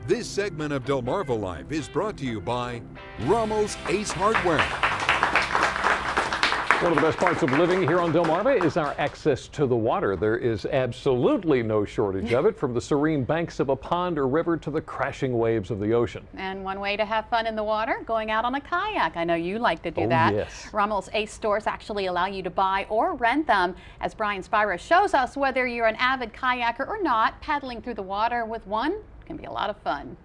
This segment of Delmarva Life is brought to you by Rommel's Ace Hardware. One of the best parts of living here on Delmarva is our access to the water. There is absolutely no shortage of it, from the serene banks of a pond or river to the crashing waves of the ocean. And one way to have fun in the water, going out on a kayak. I know you like to do that. Yes. Rommel's Ace stores actually allow you to buy or rent them. As Brian Spira shows us, whether you're an avid kayaker or not, paddling through the water with one can be a lot of fun.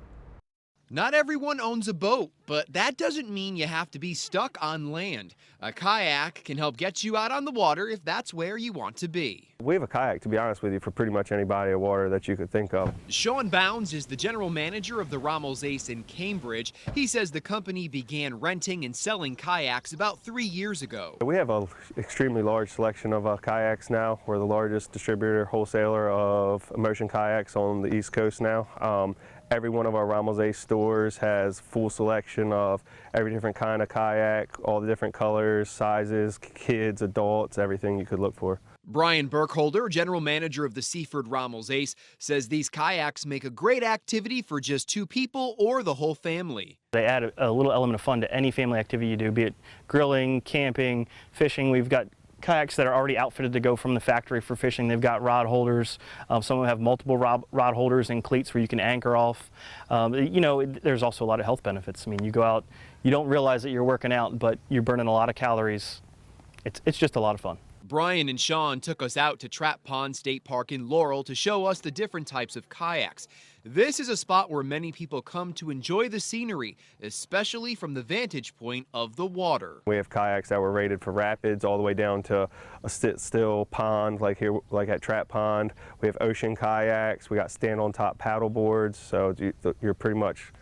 Not everyone owns a boat, but that doesn't mean you have to be stuck on land. A kayak can help get you out on the water if that's where you want to be. We have a kayak, to be honest with you, for pretty much any body of water that you could think of. Sean Bounds is the general manager of the Rommel's Ace in Cambridge. He says the company began renting and selling kayaks about 3 years ago. We have an extremely large selection of kayaks now. We're the largest distributor, wholesaler of immersion kayaks on the East Coast now. Every one of our Rommel's Ace stores has full selection of every different kind of kayak, all the different colors, sizes, kids, adults, everything you could look for. Brian Burkholder, general manager of the Seaford Rommel's Ace, says these kayaks make a great activity for just 2 people or the whole family. They add a little element of fun to any family activity you do, be it grilling, camping, fishing. We've got kayaks that are already outfitted to go from the factory for fishing. They've got rod holders. Some of them have multiple rod holders and cleats where you can anchor off. You know, there's also a lot of health benefits. I mean, you go out, you don't realize that you're working out, but you're burning a lot of calories. It's just a lot of fun. Brian and Sean took us out to Trap Pond State Park in Laurel to show us the different types of kayaks. This is a spot where many people come to enjoy the scenery, especially from the vantage point of the water. We have kayaks that were rated for rapids all the way down to a sit-still pond like here, like at Trap Pond. We have ocean kayaks. We got stand-on-top paddle boards, so you're pretty much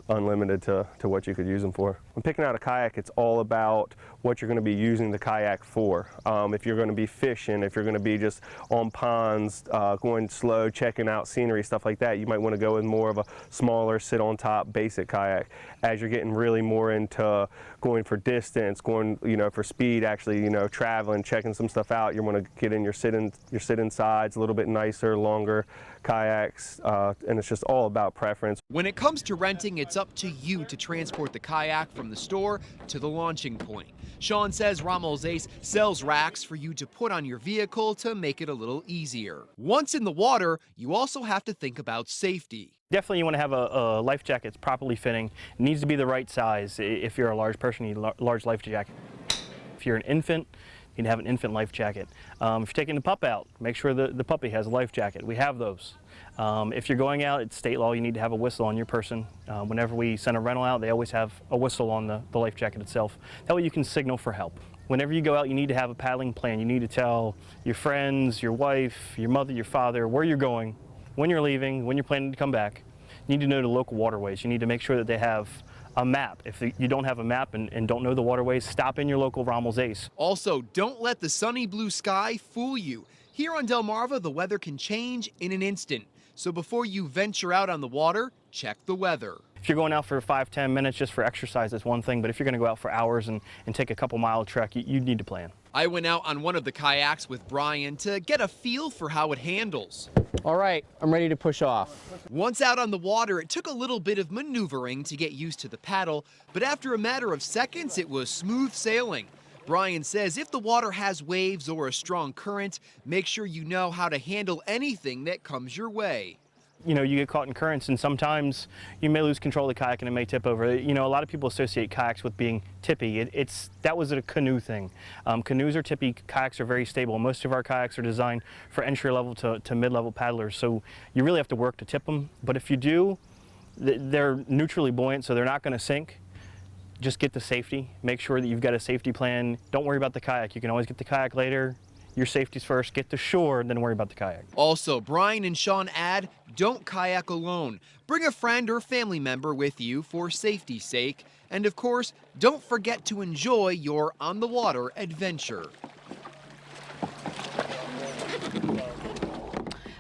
unlimited to what you could use them for. When picking out a kayak, it's all about what you're going to be using the kayak for. If you're going to be fishing, if you're going to be just on ponds, going slow, checking out scenery, stuff like that, you might want to go with more of a smaller, sit-on-top, basic kayak. As you're getting really more into going for distance, going, you know, for speed, actually, you know, traveling, checking some stuff out, you want to get in your sit-in sides, a little bit nicer, longer kayaks, and it's just all about preference. When it comes to renting, it's up to you to transport the kayak from the store to the launching point. Sean says Rommel's Ace sells racks for you to put on your vehicle to make it a little easier. Once in the water, you also have to think about safety. Definitely you want to have a life jacket that's properly fitting. It needs to be the right size. If you're a large person, you need a large life jacket. If you're an infant, you need to have an infant life jacket. If you're taking the pup out, make sure the puppy has a life jacket. We have those. If you're going out, it's state law, you need to have a whistle on your person. Whenever we send a rental out, they always have a whistle on the life jacket itself. That way you can signal for help. Whenever you go out, you need to have a paddling plan. You need to tell your friends, your wife, your mother, your father, where you're going, when you're leaving, when you're planning to come back. You need to know the local waterways. You need to make sure that they have a map. If you don't have a map and don't know the waterways, stop in your local Rommel's Ace. Also, don't let the sunny blue sky fool you. Here on Delmarva, the weather can change in an instant. So before you venture out on the water, check the weather. If you're going out for 5-10 minutes just for exercise, that's one thing, but if you're going to go out for hours and take a couple-mile trek, you need to plan. I went out on one of the kayaks with Brian to get a feel for how it handles. All right, I'm ready to push off. Once out on the water, it took a little bit of maneuvering to get used to the paddle, but after a matter of seconds, it was smooth sailing. Brian says if the water has waves or a strong current, make sure you know how to handle anything that comes your way. You know, you get caught in currents and sometimes you may lose control of the kayak and it may tip over. You know, a lot of people associate kayaks with being tippy. That was a canoe thing. Canoes are tippy, kayaks are very stable. Most of our kayaks are designed for entry-level to mid-level paddlers, so you really have to work to tip them. But if you do, they're neutrally buoyant, so they're not going to sink. Just get the safety. Make sure that you've got a safety plan. Don't worry about the kayak. You can always get the kayak later. Your safety's first. Get to shore, and then worry about the kayak. Also, Brian and Sean add, don't kayak alone. Bring a friend or family member with you for safety's sake. And of course, don't forget to enjoy your on-the-water adventure.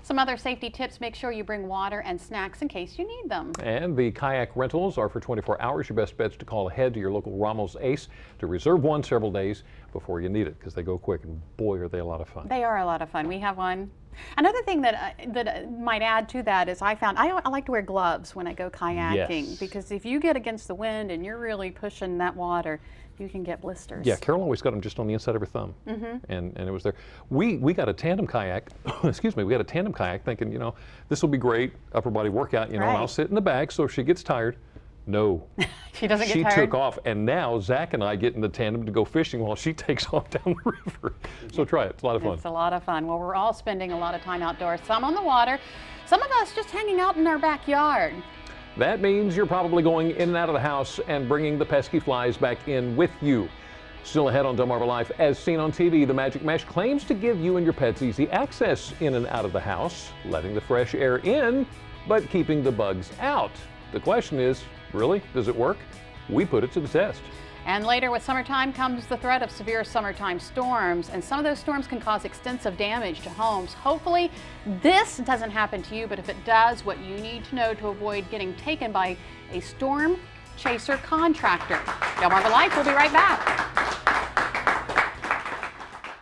Some Some other safety tips: make sure you bring water and snacks in case you need them. And the kayak rentals are for 24 hours. Your best bet's to call ahead to your local Rommel's Ace to reserve one several days before you need it, because they go quick, and boy, are they a lot of fun. They are a lot of fun. We have one. Another thing that might add to that is I like to wear gloves when I go kayaking, Yes. because if you get against the wind and you're really pushing that water, you can get blisters. Yeah, Carol always got them just on the inside of her thumb, and it was there. We got a tandem kayak. Excuse me, we got a tandem kayak, thinking, you know, this will be great upper body workout, you know, and I'll Right. sit in the back so if she gets tired. No. She doesn't get She tired. took off, and now Zach and I get in the tandem to go fishing while she takes off down the river. So try it. It's a lot of fun. It's a lot of fun. Well, we're all spending a lot of time outdoors, some on the water, some of us just hanging out in our backyard. That means you're probably going in and out of the house and bringing the pesky flies back in with you. Still ahead on Delmarva Life, as seen on TV, the Magic Mesh claims to give you and your pets easy access in and out of the house, letting the fresh air in, but keeping the bugs out. The question is, really, does it work? We put it to the test. And later with summertime comes the threat of severe summertime storms, and some of those storms can cause extensive damage to homes. Hopefully this doesn't happen to you, but if it does, what you need to know to avoid getting taken by a storm chaser contractor. Delmarva Life will be right back.